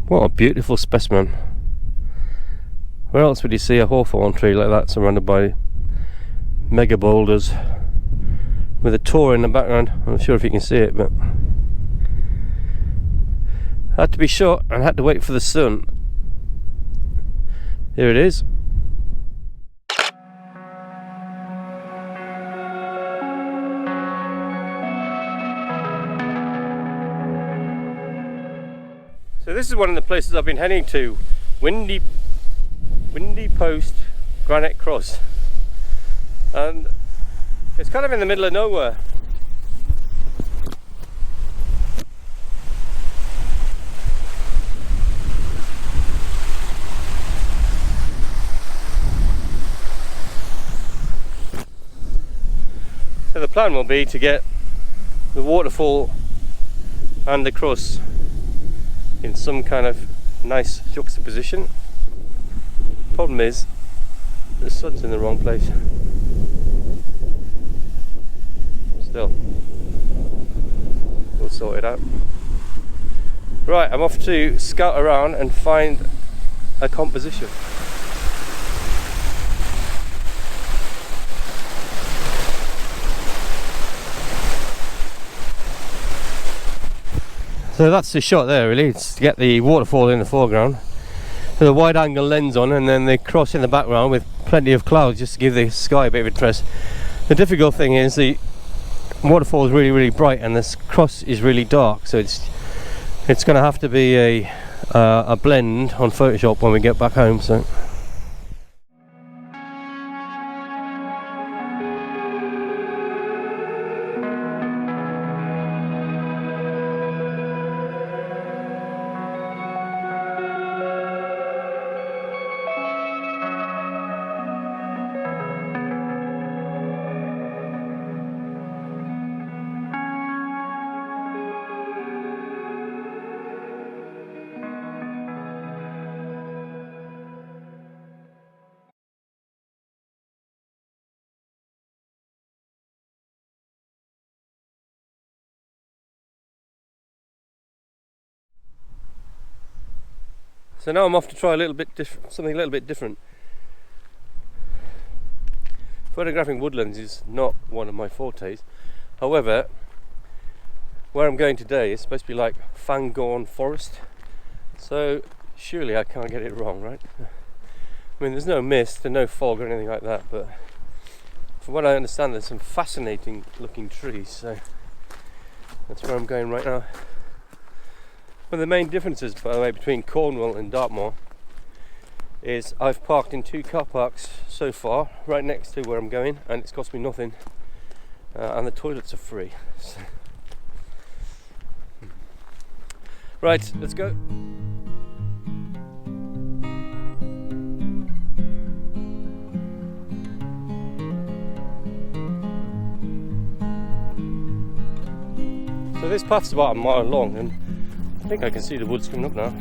What a beautiful specimen. Where else would you see a hawthorn tree like that surrounded by mega boulders with a tor in the background? I'm not sure if you can see it, but had to be shot and had to wait for the sun. Here it is. So this is one of the places I've been heading to, Windy Post Granite Cross, and it's kind of in the middle of nowhere. So the plan will be to get the waterfall and the cross in some kind of nice juxtaposition. Problem is, the sun's in the wrong place. Still, we'll sort it out. Right, I'm off to scout around and find a composition. So that's the shot there, really. It's to get the waterfall in the foreground with a wide angle lens on, and then the cross in the background with plenty of clouds just to give the sky a bit of interest. The difficult thing is the waterfall is really bright and this cross is really dark, so it's going to have to be a blend on Photoshop when we get back home. So now I'm off to try something a little bit different. Photographing woodlands is not one of my fortes. However, where I'm going today is supposed to be like Fangorn Forest, so surely I can't get it wrong, right? I mean, there's no mist and no fog or anything like that, but from what I understand there's some fascinating looking trees, so that's where I'm going right now. One of the main differences, by the way, between Cornwall and Dartmoor is I've parked in 2 car parks so far, right next to where I'm going, and it's cost me nothing, and the toilets are free. So. Right, let's go. So this path's about a mile long, and I think I can see the woods coming up now.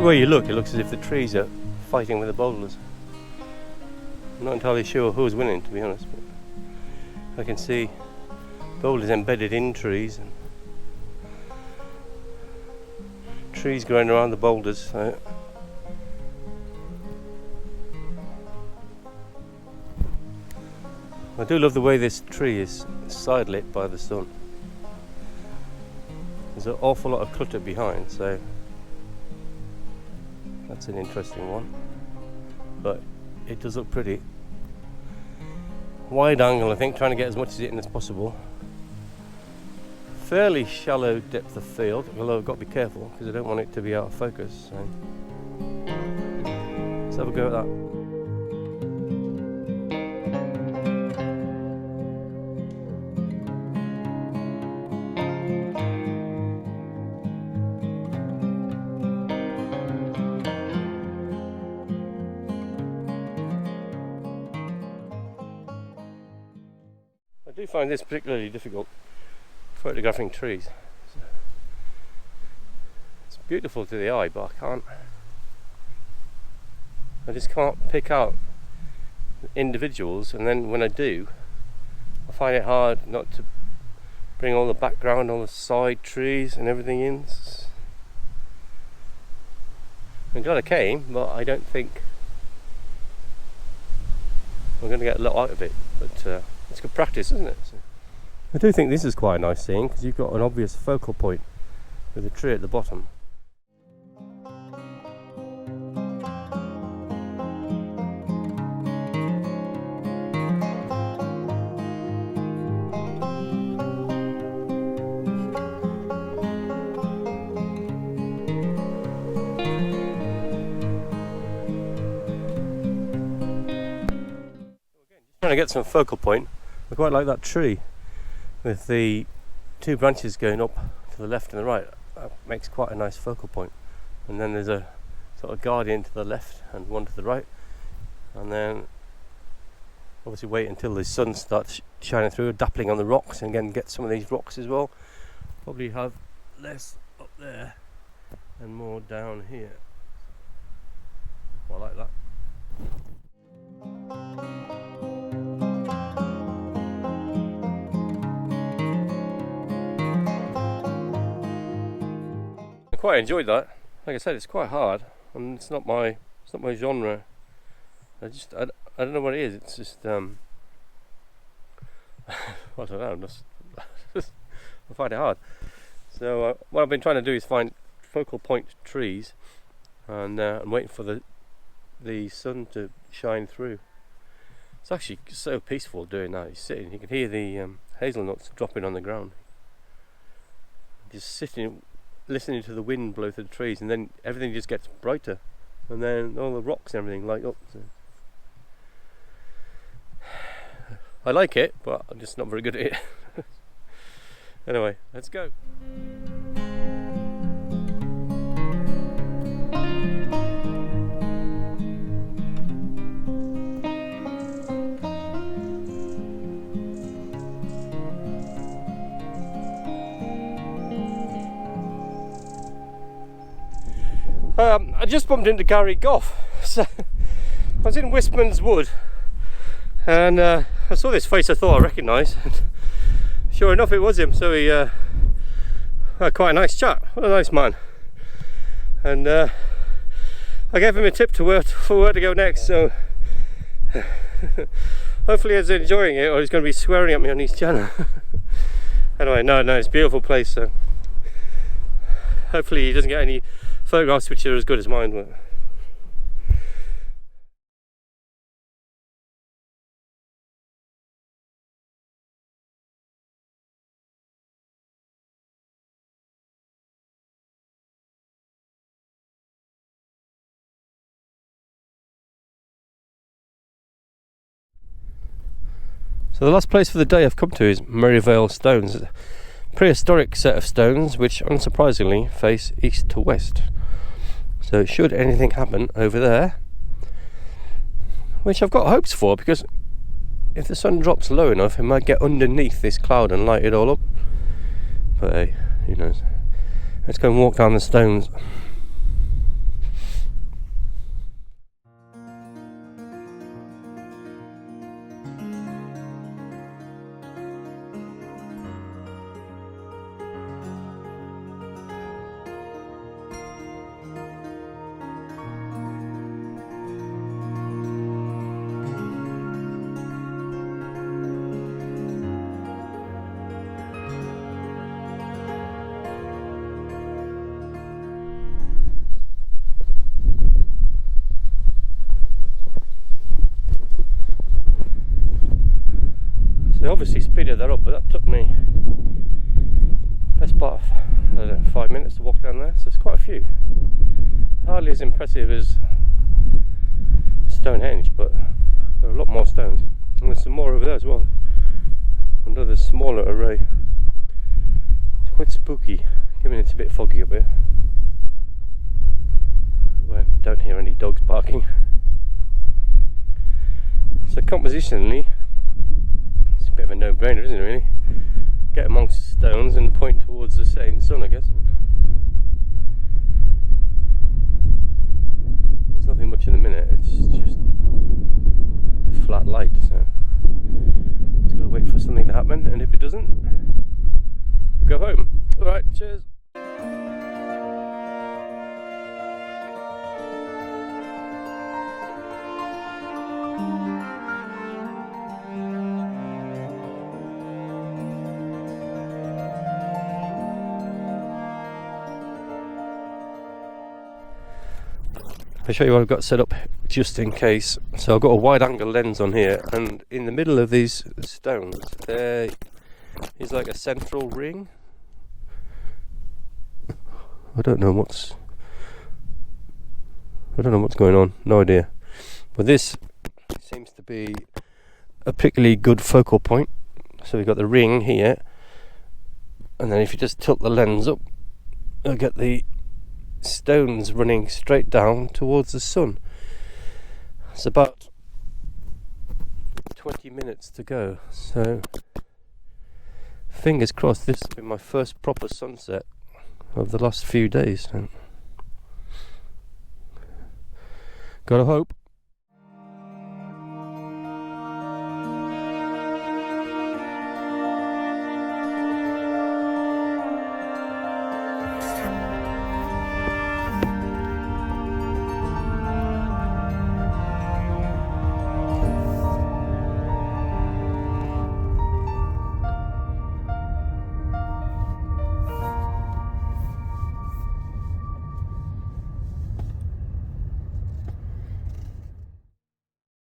Where you look, it looks as if the trees are fighting with the boulders. I'm not entirely sure who's winning, to be honest, but I can see boulders embedded in trees and trees growing around the boulders. So. I do love the way this tree is side lit by the sun. There's an awful lot of clutter behind, so that's an interesting one, but it does look pretty. Wide angle, I think, trying to get as much as it in as possible. Fairly shallow depth of field, although I've got to be careful because I don't want it to be out of focus. So let's have a go at that. do find this particularly difficult, photographing trees. It's beautiful to the eye, but I just can't pick out individuals, and then when I do, I find it hard not to bring all the background, all the side trees and everything in. I'm glad I came, but I don't think I'm going to get a lot out of it, but it's good practice, isn't it? So I do think this is quite a nice scene because you've got an obvious focal point with a tree at the bottom. Trying to get some focal point. I quite like that tree with the two branches going up to the left and the right. That makes quite a nice focal point. And then there's a sort of guardian to the left and one to the right, and then obviously wait until the sun starts shining through, dappling on the rocks, and again get some of these rocks as well. Probably have less up there and more down here. I like that. I quite enjoyed that. Like I said, it's quite hard, and it's not my genre. I don't know what it is. It's just I don't know. I find it hard. So what I've been trying to do is find focal point trees, and I'm waiting for the sun to shine through. It's actually so peaceful doing that. You're sitting, you can hear the hazelnuts dropping on the ground. Just sitting, listening to the wind blow through the trees, and then everything just gets brighter, and then all the rocks and everything light up. So I like it, but I'm just not very good at it. Anyway, let's go. I just bumped into Gary Goff. So I was in Wiseman's Wood, and I saw this face I thought I recognised. Sure enough, it was him. So he had quite a nice chat. What a nice man. And I gave him a tip for where to go next. So hopefully he's enjoying it, or he's going to be swearing at me on his channel. Anyway, no, it's a beautiful place. So hopefully he doesn't get any photographs which are as good as mine were. So the last place for the day I've come to is Merryvale Stones. It's a prehistoric set of stones which unsurprisingly face east to west. So should anything happen over there, which I've got hopes for, because if the sun drops low enough it might get underneath this cloud and light it all up. But hey, who knows. Let's go and walk down the stones. They obviously speeded that up, but that took me best part of, I don't know, 5 minutes to walk down there, so it's quite a few. Hardly as impressive as Stonehenge, but there are a lot more stones, and there's some more over there as well, another smaller array. It's quite spooky, given it's a bit foggy up here. Well, don't hear any dogs barking. So compositionally, a bit of a no-brainer, isn't it, really? Get amongst stones and point towards the setting sun, I guess. There's nothing much in the minute, it's just flat light, so just gotta wait for something to happen, and if it doesn't, we'll go home. Alright, cheers. I'll show you what I've got set up just in case. So I've got a wide angle lens on here, and in the middle of these stones there is like a central ring. I don't know what's going on, no idea. But this seems to be a particularly good focal point. So we've got the ring here, and then if you just tilt the lens up, you'll get the stones running straight down towards the sun. It's about 20 minutes to go, so fingers crossed this will be my first proper sunset of the last few days. Gotta hope.